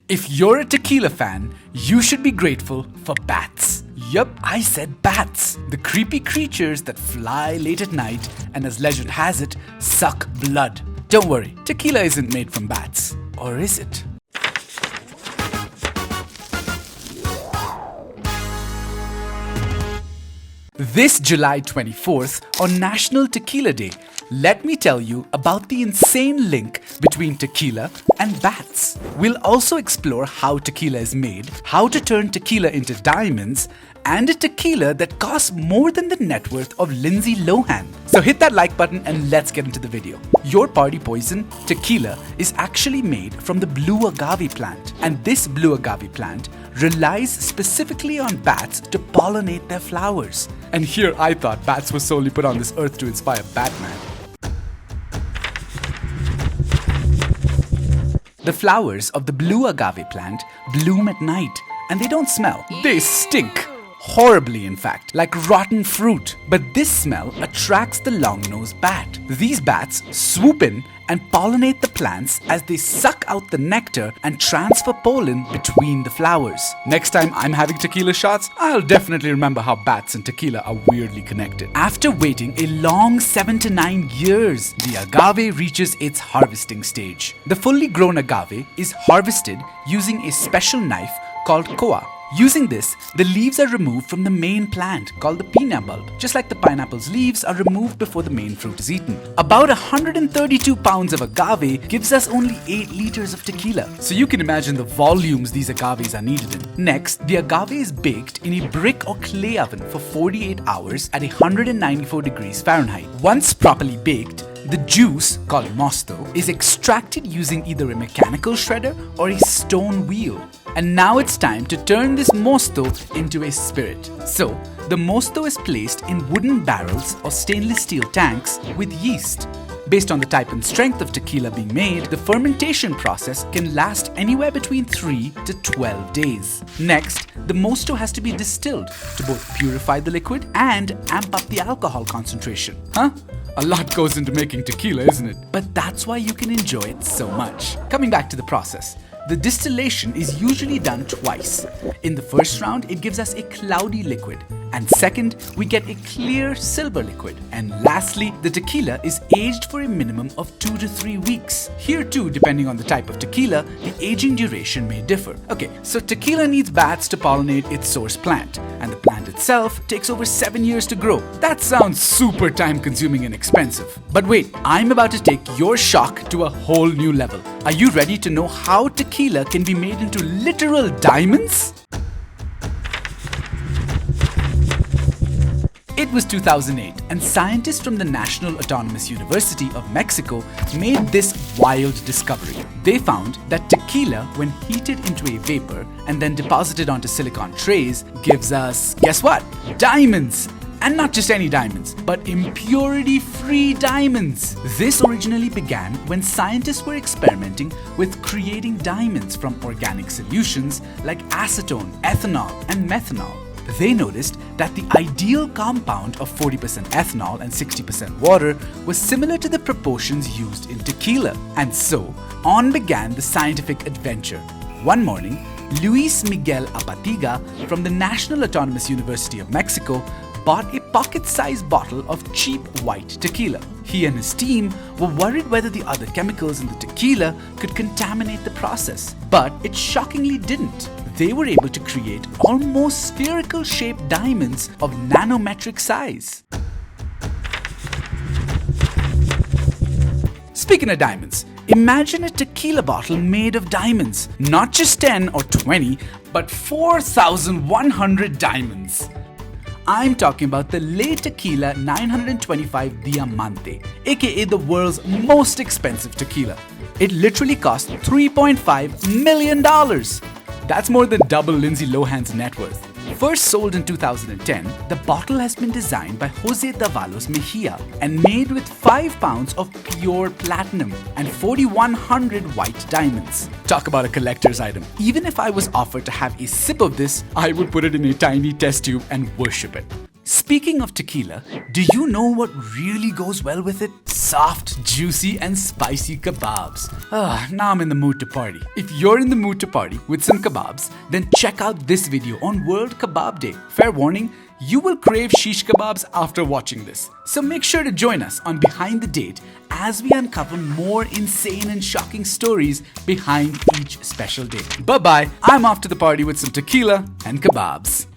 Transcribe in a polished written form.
If you're a tequila fan, you should be grateful for bats. Yup, I said bats. The creepy creatures that fly late at night and, as legend has it, suck blood. Don't worry, tequila isn't made from bats. Or is it? This July 24th, on National Tequila Day, let me tell you about the insane link between tequila and bats. We'll also explore how tequila is made, how to turn tequila into diamonds, and a tequila that costs more than the net worth of Lindsay Lohan. So hit that like button and let's get into the video. Your party poison, tequila, is actually made from the Blue Agave plant. And this Blue Agave plant relies specifically on bats to pollinate their flowers. And here I thought bats were solely put on this earth to inspire Batman. The flowers of the Blue Agave plant bloom at night, and they don't smell. They stink. Horribly, in fact, like rotten fruit. But this smell attracts the long-nosed bat. These bats swoop in and pollinate the plants as they suck out the nectar and transfer pollen between the flowers. Next time I'm having tequila shots, I'll definitely remember how bats and tequila are weirdly connected. After waiting a long 7 to 9 years, the agave reaches its harvesting stage. The fully grown agave is harvested using a special knife called koa. Using this, the leaves are removed from the main plant called the piña bulb, just like the pineapple's leaves are removed before the main fruit is eaten. About 132 pounds of agave gives us only 8 liters of tequila, so you can imagine the volumes these agaves are needed in. Next, the agave is baked in a brick or clay oven for 48 hours at 194 degrees Fahrenheit. Once properly baked, the juice, called mosto, is extracted using either a mechanical shredder or a stone wheel. And now it's time to turn this mosto into a spirit. So, the mosto is placed in wooden barrels or stainless steel tanks with yeast. Based on the type and strength of tequila being made, the fermentation process can last anywhere between 3 to 12 days. Next, the mosto has to be distilled to both purify the liquid and amp up the alcohol concentration. Huh? A lot goes into making tequila, isn't it? But that's why you can enjoy it so much. Coming back to the process. The distillation is usually done twice. In the first round, it gives us a cloudy liquid. And second, we get a clear silver liquid. And lastly, the tequila is aged for a minimum of 2 to 3 weeks. Here too, depending on the type of tequila, the aging duration may differ. Okay, so tequila needs bats to pollinate its source plant. And the plant itself takes over 7 years to grow. That sounds super time consuming and expensive. But wait, I'm about to take your shock to a whole new level. Are you ready to know how tequila can be made into literal diamonds? It was 2008, and scientists from the National Autonomous University of Mexico made this wild discovery. They found that tequila, when heated into a vapor and then deposited onto silicon trays, gives us, guess what? Diamonds! And not just any diamonds, but impurity-free diamonds. This originally began when scientists were experimenting with creating diamonds from organic solutions like acetone, ethanol, and methanol. They noticed that the ideal compound of 40% ethanol and 60% water was similar to the proportions used in tequila. And so, on began the scientific adventure. One morning, Luis Miguel Apatiga from the National Autonomous University of Mexico bought a pocket-sized bottle of cheap white tequila. He and his team were worried whether the other chemicals in the tequila could contaminate the process, but it shockingly didn't. They were able to create almost spherical-shaped diamonds of nanometric size. Speaking of diamonds, imagine a tequila bottle made of diamonds. Not just 10 or 20, but 4,100 diamonds. I'm talking about the Le Tequila 925 Diamante, aka the world's most expensive tequila. It literally cost $3.5 million. That's more than double Lindsay Lohan's net worth. First sold in 2010, the bottle has been designed by Jose Davalos Mejia and made with 5 pounds of pure platinum and 4,100 white diamonds. Talk about a collector's item. Even if I was offered to have a sip of this, I would put it in a tiny test tube and worship it. Speaking of tequila, do you know what really goes well with it? Soft, juicy, and spicy kebabs. Now I'm in the mood to party. If you're in the mood to party with some kebabs, then check out this video on World Kebab Day. Fair warning, you will crave shish kebabs after watching this. So make sure to join us on Behind the Date as we uncover more insane and shocking stories behind each special day. Bye-bye, I'm off to the party with some tequila and kebabs.